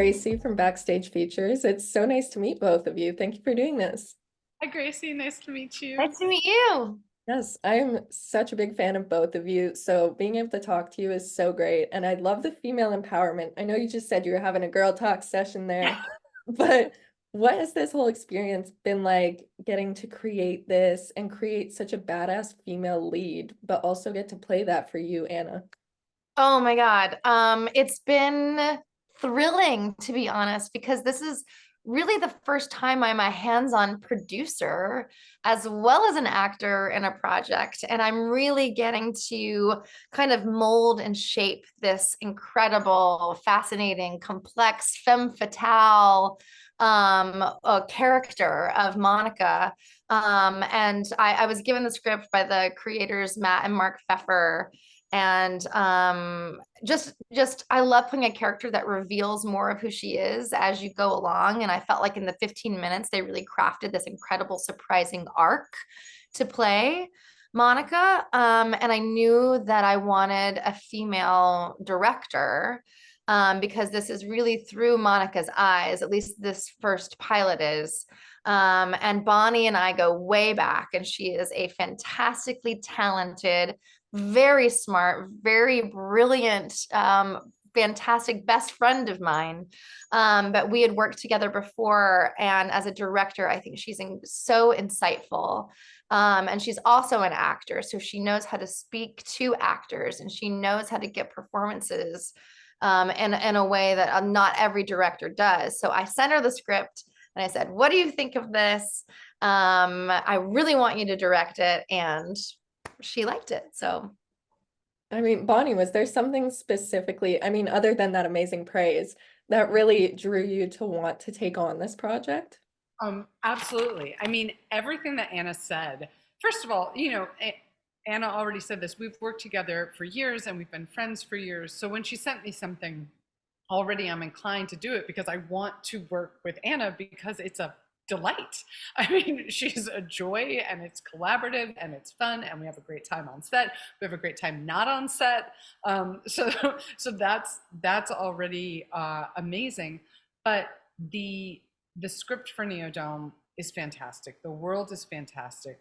Gracie from Backstage Features. It's so nice to meet both of you. Thank you for doing this. Hi, Gracie. Nice to meet you. Nice to meet you. Yes, I am such a big fan of both of you. So being able to talk to you is so great. And I love the female empowerment. I know you just said you were having a girl talk session there, but what has this whole experience been like getting to create this and create such a badass female lead, but also get to play that for you, Anna? Oh my God. It's been thrilling to be honest, because this is really the first time I'm a hands-on producer as well as an actor in a project. And I'm really getting to kind of mold and shape this incredible, fascinating, complex femme fatale character of Monica. And I was given the script by the creators, Matt and Mark Pfeffer, and just I love playing a character that reveals more of who she is as you go along. And I felt like in the 15 minutes they really crafted this incredible surprising arc to play Monica. And I knew that I wanted a female director, because this is really through Monica's eyes, at least this first pilot is. And Bonnie and I go way back, and she is a fantastically talented, very smart, very brilliant, fantastic best friend of mine. But we had worked together before, and as a director, I think she's so insightful. And she's also an actor, so she knows how to speak to actors, and she knows how to get performances in a way that not every director does. So I sent her the script and I said, "What do you think of this? I really want you to direct it." And she liked it. So I mean, Bonnie, was there something specifically, I mean, other than that amazing praise, that really drew you to want to take on this project? Absolutely. I mean, everything that Anna said. First of all, Anna already said this. We've worked together for years and we've been friends for years. So when she sent me something, already I'm inclined to do it because I want to work with Anna because it's a delight. I mean, she's a joy and it's collaborative and it's fun and we have a great time on set. We have a great time not on set. So so that's already amazing. But the script for Neodome is fantastic. The world is fantastic.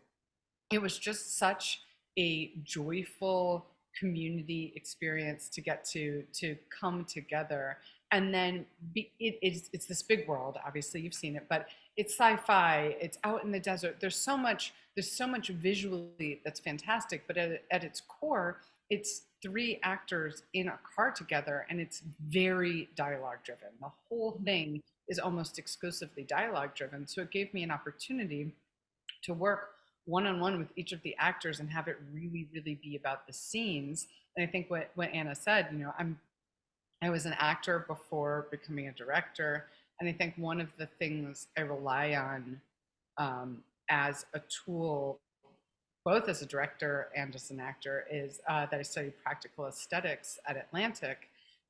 It was just such a joyful community experience to get to come together. And then it's this big world. Obviously, you've seen it, but it's sci-fi. It's out in the desert. There's so much visually that's fantastic. But at its core, it's three actors in a car together, and it's very dialogue driven. The whole thing is almost exclusively dialogue driven. So it gave me an opportunity to work one-on-one with each of the actors and have it really, really be about the scenes. And I think what Anna said, I was an actor before becoming a director. And I think one of the things I rely on as a tool, both as a director and as an actor, is that I studied practical aesthetics at Atlantic.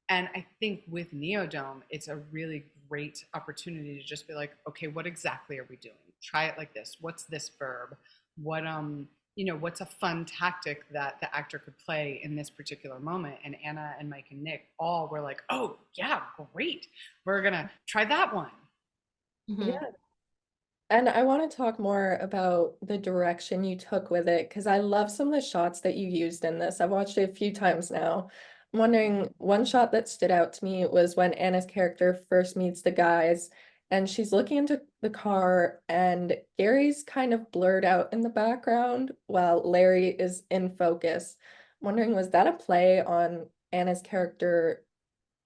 And I think with Neodome, it's a really great opportunity to just be like, okay, what exactly are we doing? Try it like this. What's this verb? What's a fun tactic that the actor could play in this particular moment? And Anna and Mike and Nick all were like, oh yeah, great. We're gonna try that one. Yeah. And I want to talk more about the direction you took with it, because I love some of the shots that you used in this. I've watched it a few times now. I'm wondering, one shot that stood out to me was when Anna's character first meets the guys and she's looking into the car and Gary's kind of blurred out in the background while Larry is in focus. I'm wondering, was that a play on Anna's character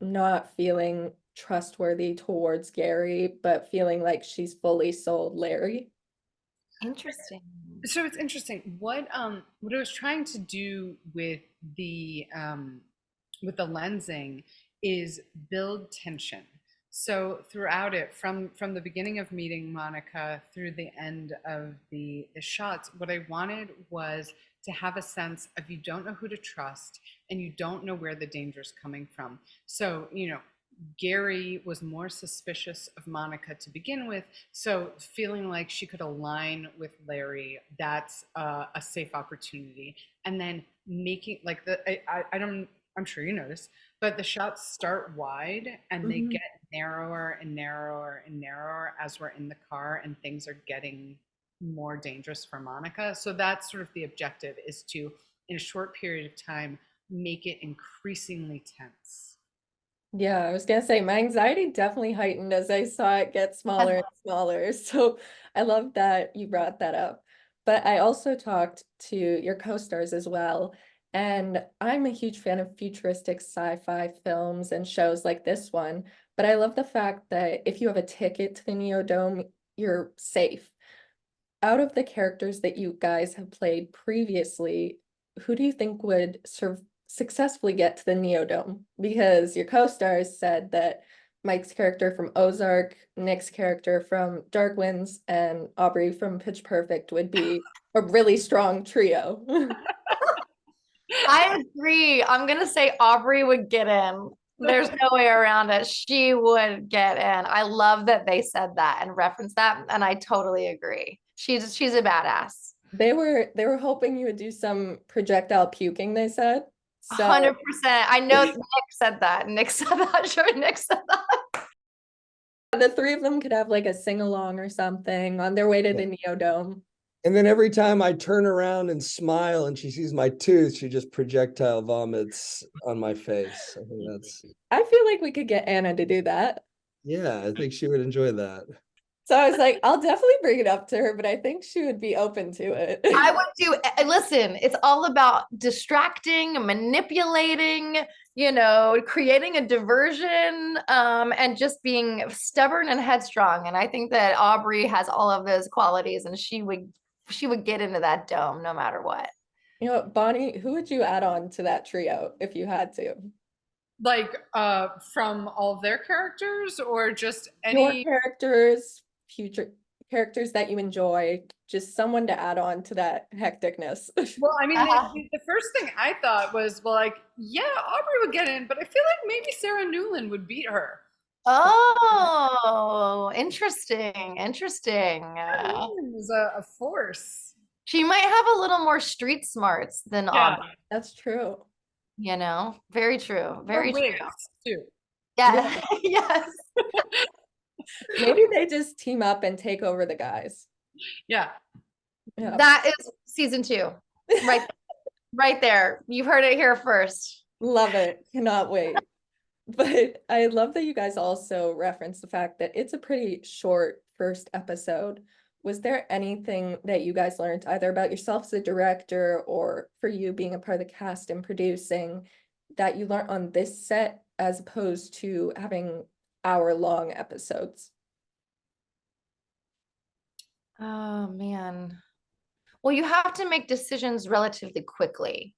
not feeling trustworthy towards Gary, but feeling like she's fully sold Larry? interesting. So it's interesting. What I was trying to do with the lensing is build tension. So throughout it, from the beginning of meeting Monica through the end of the shots, what I wanted was to have a sense of you don't know who to trust and you don't know where the danger is coming from. So, Gary was more suspicious of Monica to begin with. So feeling like she could align with Larry, that's a safe opportunity. And then making like I'm sure you noticed, but the shots start wide and they Mhm. get narrower and narrower and narrower as we're in the car and things are getting more dangerous for Monica. So that's sort of the objective, is to, in a short period of time, make it increasingly tense. Yeah, I was gonna say my anxiety definitely heightened as I saw it get smaller and smaller. So I love that you brought that up. But I also talked to your co-stars as well. And I'm a huge fan of futuristic sci-fi films and shows like this one. But I love the fact that if you have a ticket to the Neodome, you're safe. Out of the characters that you guys have played previously, who do you think would successfully get to the Neodome? Because your co-stars said that Mike's character from Ozark, Nick's character from Dark Winds, and Aubrey from Pitch Perfect would be a really strong trio. I agree. I'm gonna say Aubrey would get in. There's no way around it. She would get in. I love that they said that and referenced that, and I totally agree. She's a badass. They were hoping you would do some projectile puking, they said. So 100%. I know Nick said that. Nick said that. Sure, Nick said that. the three of them could have like a sing-along or something on their way to the Neodome. And then every time I turn around and smile and she sees my tooth, she just projectile vomits on my face. I think that's, I feel like we could get Anna to do that. yeah, I think she would enjoy that. So I was like, I'll definitely bring it up to her, but I think she would be open to it. I would do, listen, it's all about distracting, manipulating, creating a diversion, and just being stubborn and headstrong. And I think that Aubrey has all of those qualities, and she would get into that dome no matter what. You know, Bonnie, who would you add on to that trio if you had to? Like from all of their characters, or just Your any characters, future characters that you enjoy, just someone to add on to that hecticness. Well, I mean, Uh-huh. the first thing I thought was, well, like, yeah, Aubrey would get in, but I feel like maybe Sarah Newland would beat her. Oh, interesting. Sarah Newland is a force. She might have a little more street smarts than Yeah, Aubrey, That's true. Very true. Very or true. wigs too. Yeah. Yes. Maybe they just team up and take over the guys. Yeah. Yeah. That is season 2. Right there. You've heard it here first. Love it. Cannot wait. But I love that you guys also referenced the fact that it's a pretty short first episode. Was there anything that you guys learned either about yourself as a director or for you being a part of the cast and producing that you learned on this set as opposed to having hour-long episodes? Oh man. Well, you have to make decisions relatively quickly.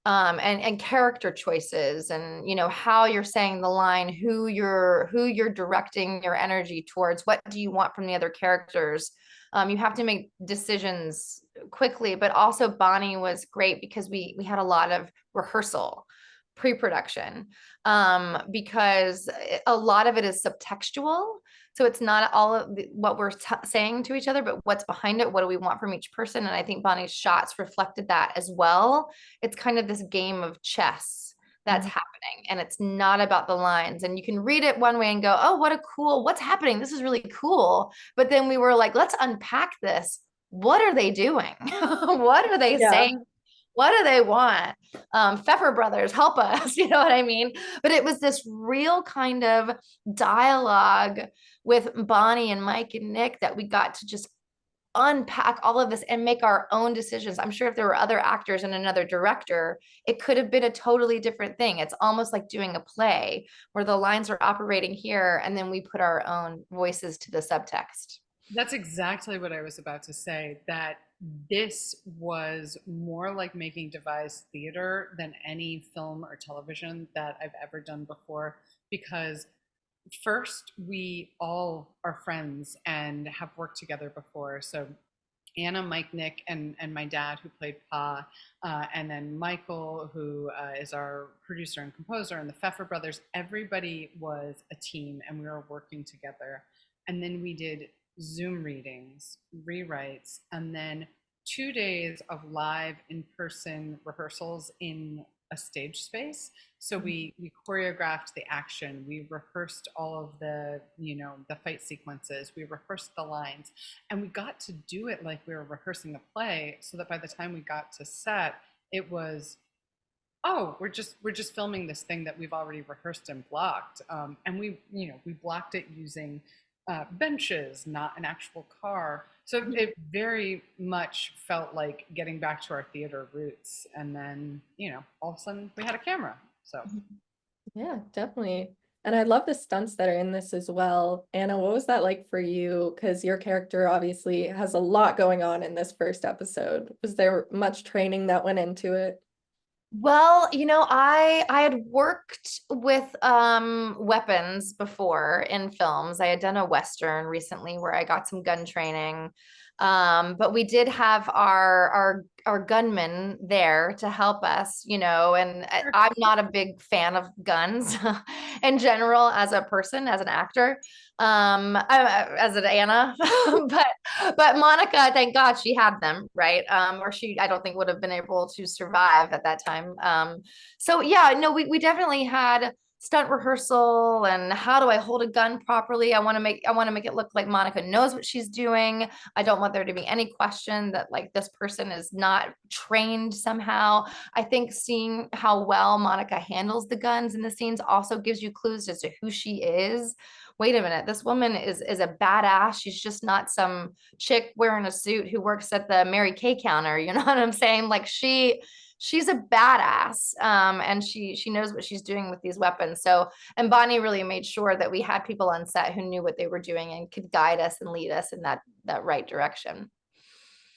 And character choices, and how you're saying the line, who you're directing your energy towards, what do you want from the other characters. You have to make decisions quickly, but also Bonnie was great because we had a lot of rehearsal, pre-production, because a lot of it is subtextual. So it's not all of what we're saying to each other, but what's behind it. What do we want from each person? And I think Bonnie's shots reflected that as well. It's kind of this game of chess that's happening, and it's not about the lines. And you can read it one way and go, oh, what's happening? This is really cool. But then we were like, let's unpack this. What are they doing? What are they saying? What do they want? Pfeffer brothers, help us. You know what I mean? But it was this real kind of dialogue with Bonnie and Mike and Nick that we got to just unpack all of this and make our own decisions. I'm sure if there were other actors and another director, it could have been a totally different thing. It's almost like doing a play where the lines are operating here and then we put our own voices to the subtext. That's exactly what I was about to say, that this was more like making devised theater than any film or television that I've ever done before, because first, we all are friends and have worked together before. So Anna, Mike, Nick, and my dad, who played Pa, and then Michael, who is our producer and composer, and the Pfeffer brothers. Everybody was a team, and we were working together. And then we did Zoom readings, rewrites, and then 2 days of live in-person rehearsals in a stage space. So we choreographed the action, we rehearsed all of the, you know, the fight sequences, we rehearsed the lines, and we got to do it like we were rehearsing a play, so that by the time we got to set, it was, oh, we're just filming this thing that we've already rehearsed and blocked. And we, you know, we blocked it using benches, not an actual car. So it very much felt like getting back to our theater roots. And then, you know, all of a sudden we had a camera. So Yeah, definitely. And I love the stunts that are in this as well. Anna, what was that like for you? Because your character obviously has a lot going on in this first episode. Was there much training that went into it? Well, you know, I had worked with weapons before in films. I had done a Western recently where I got some gun training. But we did have our gunmen there to help us, you know, and I'm not a big fan of guns in general as a person, as an actor. As an Anna, but Monica, thank God she had them, right? Or she, I don't think would have been able to survive at that time. So yeah, no, we definitely had stunt rehearsal and how do I hold a gun properly? I want to make it look like Monica knows what she's doing. I don't want there to be any question that like this person is not trained somehow. I think seeing how well Monica handles the guns in the scenes also gives you clues as to who she is. Wait a minute, this woman is a badass. She's just not some chick wearing a suit who works at the Mary Kay counter. You know what I'm saying? Like she's a badass, and she knows what she's doing with these weapons. So, and Bonnie really made sure that we had people on set who knew what they were doing and could guide us and lead us in that right direction.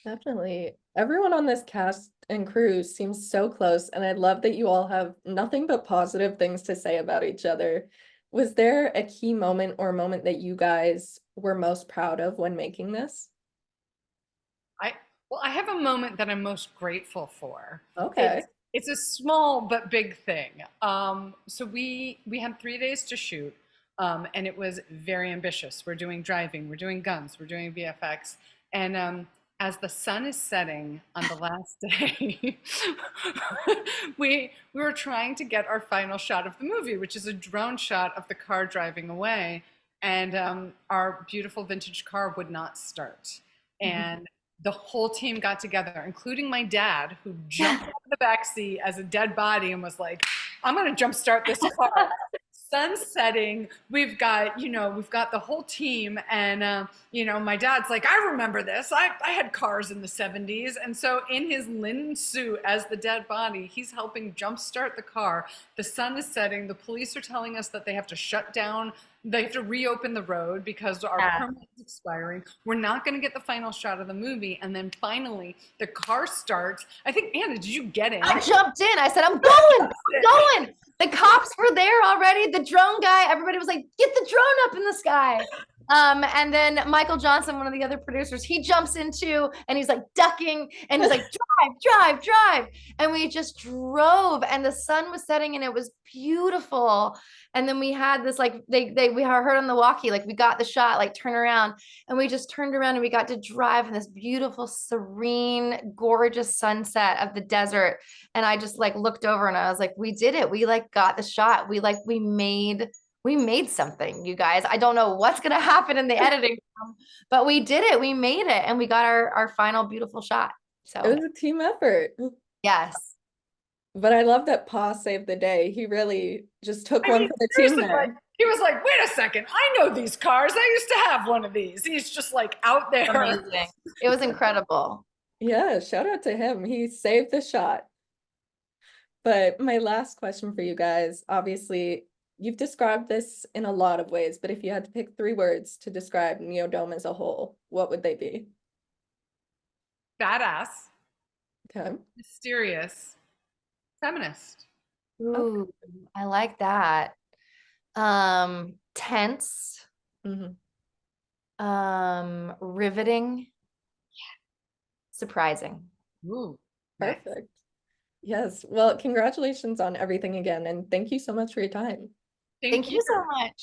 Definitely. Everyone on this cast and crew seems so close, and I love that you all have nothing but positive things to say about each other. Was there a key moment or moment that you guys were most proud of when making this? Well, I have a moment that I'm most grateful for. Okay. It's a small but big thing. So we had 3 days to shoot, and it was very ambitious. We're doing driving, we're doing guns, we're doing VFX, and as the sun is setting on the last day, we were trying to get our final shot of the movie, which is a drone shot of the car driving away, and our beautiful vintage car would not start, and the whole team got together, including my dad, who jumped out of the back seat as a dead body and was like, I'm going to jumpstart this car. Sun setting, we've got the whole team, and my dad's like, I remember this. I had cars in the 70s. And so in his linen suit as the dead body, he's helping jumpstart the car. The sun is setting. The police are telling us that they have to shut down. They have to reopen the road because our permit is expiring. We're not going to get the final shot of the movie. And then finally, the car starts. I think, Anna, did you get in? I jumped in. I said, I'm going. The cops were there already. The drone guy, everybody was like, get the drone up in the sky. And then Michael Johnson, one of the other producers, he jumps in too, and he's like ducking, and he's like, drive. And we just drove, and the sun was setting, and it was beautiful. And then we had this, like, we heard on the walkie, like, we got the shot, like, turn around, and we just turned around, and we got to drive in this beautiful, serene, gorgeous sunset of the desert. And I just like looked over, and I was like, we did it. We like got the shot. We made something, you guys. I don't know what's going to happen in the editing room, but we did it. We made it, and we got our final beautiful shot. So it was a team effort. Yes. But I love that Pa saved the day. He really just took one for the team there. Like, he was like, wait a second, I know these cars. I used to have one of these. He's just like out there. Amazing. It was incredible. Yeah, shout out to him. He saved the shot. But my last question for you guys, obviously, you've described this in a lot of ways, but if you had to pick 3 words to describe Neodome as a whole, what would they be? Badass. Okay. Mysterious. Feminist. Ooh, I like that. Tense. Riveting. Surprising. Ooh, Perfect. nice. Yes. Well, congratulations on everything again, and thank you so much for your time. Thank you so much.